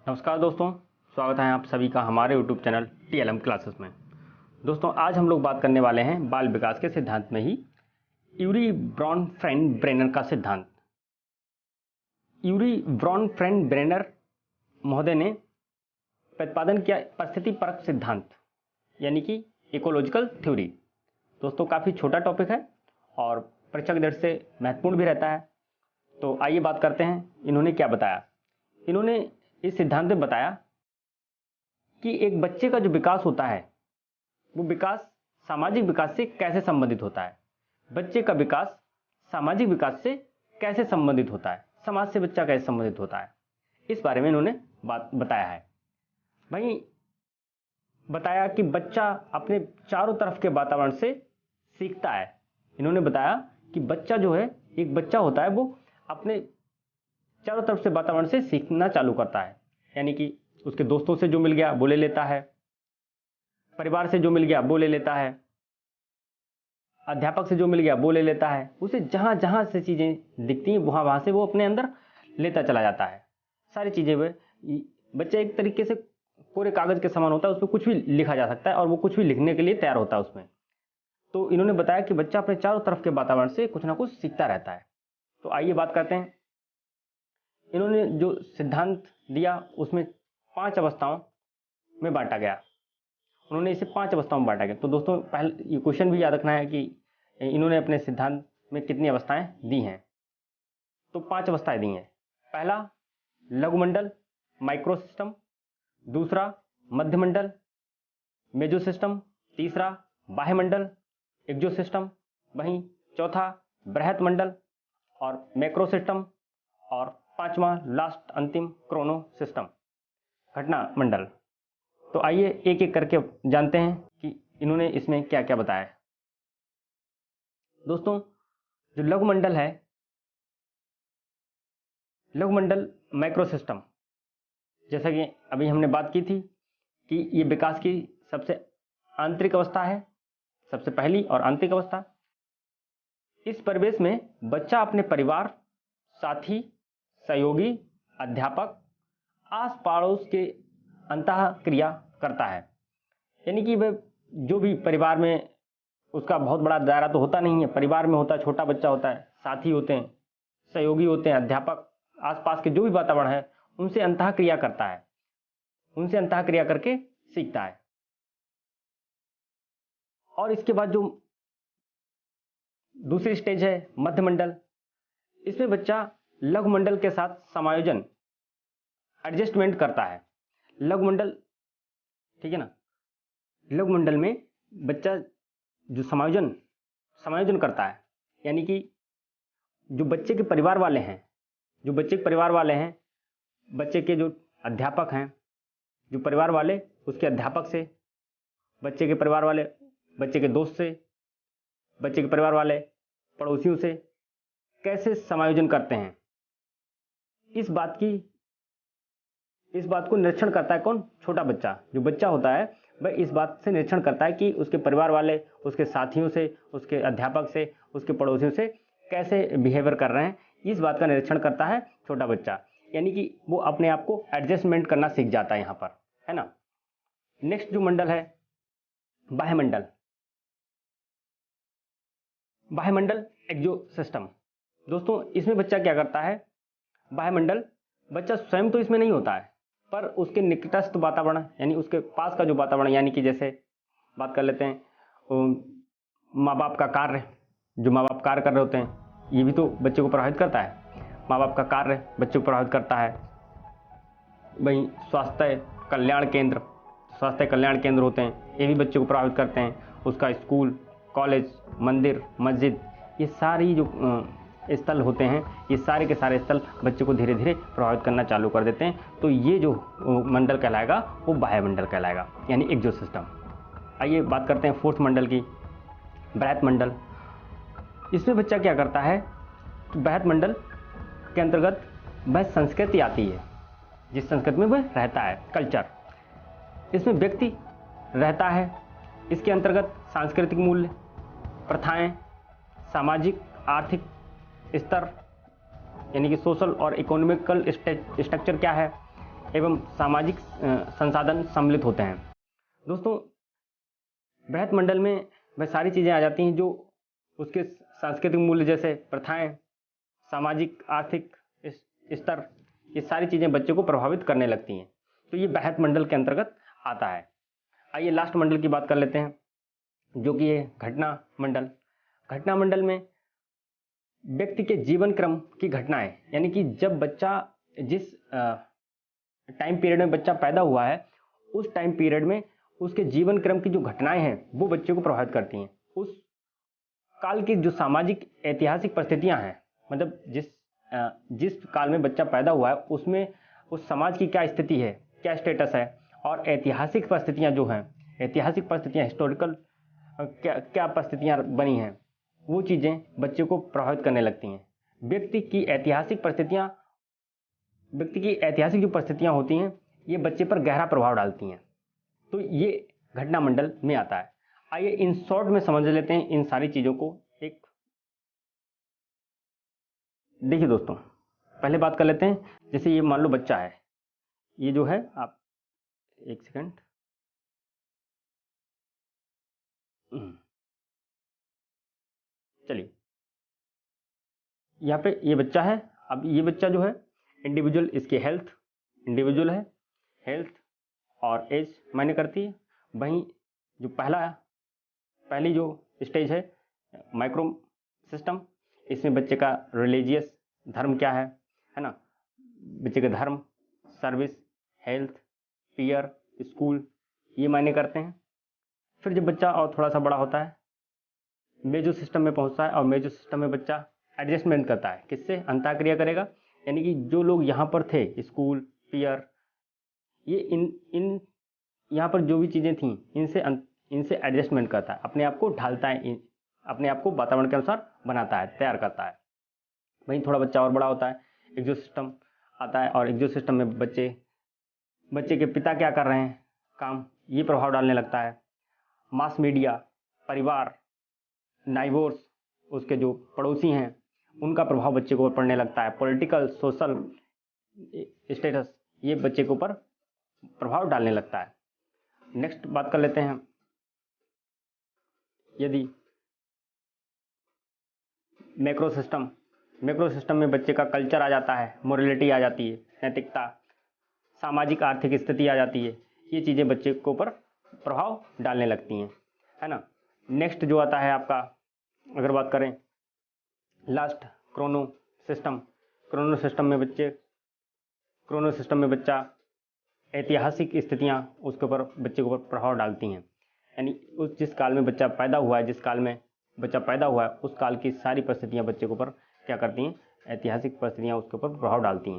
नमस्कार दोस्तों, स्वागत है आप सभी का हमारे YouTube चैनल TLM क्लासेस में। दोस्तों, आज हम लोग बात करने वाले हैं बाल विकास के सिद्धांत में ही यूरी ब्रॉनफ्रेंड ब्रेनर का सिद्धांत। यूरी ब्रॉनफ्रेंड ब्रेनर महोदय ने प्रतिपादन किया परिस्थिति परक सिद्धांत यानी कि इकोलॉजिकल थ्योरी। दोस्तों, काफ़ी छोटा टॉपिक है और परीक्षा की दृष्टि से महत्वपूर्ण भी रहता है। तो आइए बात करते हैं इन्होंने क्या बताया। इन्होंने इस सिद्धांत में बताया कि एक बच्चे का जो विकास होता है वो विकास सामाजिक विकास से कैसे संबंधित होता है। बच्चे का विकास सामाजिक विकास से कैसे संबंधित होता है, समाज से बच्चा कैसे संबंधित होता है, इस बारे में इन्होंने बात बताया है। वहीं बताया कि बच्चा अपने चारों तरफ के वातावरण से सीखता है। इन्होंने बताया कि बच्चा जो है, एक बच्चा होता है, वो अपने चारों तरफ से वातावरण से सीखना चालू करता है। यानी कि उसके दोस्तों से जो मिल गया वो ले लेता है, परिवार से जो मिल गया वो ले लेता है, अध्यापक से जो मिल गया वो ले लेता है। उसे जहाँ जहाँ से चीज़ें दिखती हैं वहाँ वहाँ से वो अपने अंदर लेता चला जाता है। सारी चीज़ें वे बच्चा एक तरीके से पूरे कागज़ के समान होता है, उस पर कुछ भी लिखा जा सकता है और वो कुछ भी लिखने के लिए तैयार होता है उसमें। तो इन्होंने बताया कि बच्चा अपने चारों तरफ के वातावरण से कुछ ना कुछ सीखता रहता है। तो आइए बात करते हैं। इन्होंने जो सिद्धांत दिया उसमें 5 अवस्थाओं में बांटा गया। उन्होंने इसे 5 अवस्थाओं में बांटा गया। तो दोस्तों, पहले ये क्वेश्चन भी याद रखना है कि इन्होंने अपने सिद्धांत में कितनी अवस्थाएं दी हैं। तो 5 अवस्थाएं दी हैं। पहला लघुमंडल माइक्रो सिस्टम, दूसरा मध्यमंडल मेजो सिस्टम, तीसरा बाह्यमंडल एक्जो सिस्टम, वहीं चौथा बृहत मंडल और मैक्रो सिस्टम, और पांचवा लास्ट अंतिम क्रोनो सिस्टम घटना मंडल। तो आइए एक एक करके जानते हैं कि इन्होंने इसमें क्या क्या बताया है। दोस्तों, जो लघुमंडल है, लघुमंडल माइक्रो सिस्टम, जैसा कि अभी हमने बात की थी कि ये विकास की सबसे आंतरिक अवस्था है, सबसे पहली और आंतरिक अवस्था। इस परिवेश में बच्चा अपने परिवार, साथी, सहयोगी, अध्यापक, आस पड़ोस के अंतः क्रिया करता है। यानी कि वह जो भी परिवार में, उसका बहुत बड़ा दायरा तो होता नहीं है, परिवार में होता है, छोटा बच्चा होता है, साथी होते हैं, सहयोगी होते हैं, अध्यापक, आसपास के जो भी वातावरण है उनसे अंतः क्रिया करता है, उनसे अंतः क्रिया करके सीखता है। और इसके बाद जो दूसरी स्टेज है मध्यमंडल, इसमें बच्चा लघुमंडल के साथ समायोजन, एडजस्टमेंट करता है। लघुमंडल, ठीक है ना, लघुमंडल में बच्चा जो समायोजन करता है। यानी कि जो बच्चे के परिवार वाले हैं, बच्चे के जो अध्यापक हैं, जो परिवार वाले उसके अध्यापक से, बच्चे के परिवार वाले बच्चे के दोस्त से, बच्चे के परिवार वाले पड़ोसियों से कैसे समायोजन करते हैं, इस बात को निरीक्षण करता है कौन? छोटा बच्चा। जो बच्चा होता है वह इस बात से निरीक्षण करता है कि उसके परिवार वाले उसके साथियों से, उसके अध्यापक से, उसके पड़ोसियों से कैसे बिहेवियर कर रहे हैं, इस बात का निरीक्षण करता है छोटा बच्चा। यानी कि वो अपने आप को एडजस्टमेंट करना सीख जाता है यहाँ पर, है ना। नेक्स्ट जो मंडल है बाह्यमंडल, बाह्यमंडल एक्जो सिस्टम। दोस्तों, इसमें बच्चा क्या करता है? बाह्यमंडल, बच्चा स्वयं तो इसमें नहीं होता है, पर उसके निकटस्थ वातावरण, यानी उसके पास का जो वातावरण, यानी कि जैसे बात कर लेते हैं माँ बाप का कार्य, जो माँ बाप कार्य कर रहे होते हैं, ये भी तो बच्चे को प्रभावित करता है। माँ बाप का कार्य बच्चे को प्रभावित करता है। वहीं स्वास्थ्य कल्याण केंद्र होते हैं, ये भी बच्चे को प्रभावित करते हैं। उसका स्कूल, कॉलेज, मंदिर, मस्जिद, ये सारी जो स्थल होते हैं, ये सारे के सारे स्थल बच्चे को धीरे धीरे प्रभावित करना चालू कर देते हैं। तो ये जो मंडल कहलाएगा वो बाह्यमंडल कहलाएगा, यानी एक्जो सिस्टम। आइए बात करते हैं फोर्थ मंडल की, बृहत मंडल। इसमें बच्चा क्या करता है? तो बृहत मंडल के अंतर्गत वह संस्कृति आती है जिस संस्कृति में वह रहता है, कल्चर। इसमें व्यक्ति रहता है, इसके अंतर्गत सांस्कृतिक मूल्य, प्रथाएं, सामाजिक आर्थिक स्तर, यानी कि सोशल और इकोनॉमिकल स्ट्रक्चर क्या है, एवं सामाजिक संसाधन सम्मिलित होते हैं। दोस्तों, बृहत मंडल में वह सारी चीज़ें आ जाती हैं जो उसके सांस्कृतिक मूल्य जैसे प्रथाएं, सामाजिक आर्थिक स्तर, ये सारी चीज़ें बच्चे को प्रभावित करने लगती हैं। तो ये बृहत मंडल के अंतर्गत आता है। आइए लास्ट मंडल की बात कर लेते हैं, जो कि है घटना मंडल। घटना मंडल में व्यक्ति के जीवन क्रम की घटनाएं, यानी कि जब बच्चा जिस टाइम पीरियड में बच्चा पैदा हुआ है, उस टाइम पीरियड में उसके जीवन क्रम की जो घटनाएं हैं वो बच्चे को प्रभावित करती हैं। उस काल की जो सामाजिक ऐतिहासिक परिस्थितियां हैं, मतलब जिस काल में बच्चा पैदा हुआ है उसमें उस समाज की क्या स्थिति है, क्या स्टेटस है, और ऐतिहासिक परिस्थितियां जो हैं, ऐतिहासिक परिस्थितियां हिस्टोरिकल क्या परिस्थितियां बनी हैं, वो चीज़ें बच्चे को प्रभावित करने लगती हैं। व्यक्ति की ऐतिहासिक जो परिस्थितियां होती हैं, ये बच्चे पर गहरा प्रभाव डालती हैं। तो ये घटना मंडल में आता है। आइए इन शॉर्ट में समझ लेते हैं इन सारी चीज़ों को। एक देखिए दोस्तों, पहले बात कर लेते हैं, जैसे ये मान लो बच्चा है, ये जो है, आप एक सेकंड, चलिए, यहाँ पे ये बच्चा है। अब ये बच्चा जो है इंडिविजुअल, इसकी हेल्थ इंडिविजुअल है, हेल्थ और एज मायने करती है। वहीं जो पहली जो स्टेज है माइक्रो सिस्टम, इसमें बच्चे का रिलीजियस धर्म क्या है ना, बच्चे का धर्म, सर्विस, हेल्थ, पीयर, स्कूल, ये मायने करते हैं। फिर जब बच्चा और थोड़ा सा बड़ा होता है, मेजो सिस्टम में पहुंचता है, और मेजो सिस्टम में बच्चा एडजस्टमेंट करता है, किससे, अंतःक्रिया करेगा, यानी कि जो लोग यहाँ पर थे, स्कूल, पीयर, ये इन यहाँ पर जो भी चीज़ें थीं, इनसे एडजस्टमेंट करता है, अपने आप को ढालता है, अपने आप को वातावरण के अनुसार बनाता है, तैयार करता है। वहीं थोड़ा बच्चा और बड़ा होता है, एक्सो सिस्टम आता है, और एक्सो सिस्टम में बच्चे के पिता क्या कर रहे हैं काम, ये प्रभाव डालने लगता है। मास मीडिया, परिवार, नाइबोर्स, उसके जो पड़ोसी हैं, उनका प्रभाव बच्चे को पड़ने लगता है। पॉलिटिकल, सोशल स्टेटस, ये बच्चे के ऊपर प्रभाव डालने लगता है। नेक्स्ट बात कर लेते हैं, यदि मैक्रो सिस्टम में बच्चे का कल्चर आ जाता है, मोरलिटी आ जाती है, नैतिकता, सामाजिक आर्थिक स्थिति आ जाती है, ये चीज़ें बच्चे के ऊपर प्रभाव डालने लगती हैं, है ना। नेक्स्ट जो आता है आपका, अगर बात करें लास्ट, क्रोनो सिस्टम में बच्चा ऐतिहासिक स्थितियाँ उसके ऊपर बच्चे के ऊपर प्रभाव डालती हैं, यानी जिस काल में बच्चा पैदा हुआ है, उस काल की सारी परिस्थितियाँ बच्चे के ऊपर क्या करती हैं, ऐतिहासिक परिस्थितियाँ उसके ऊपर प्रभाव डालती हैं।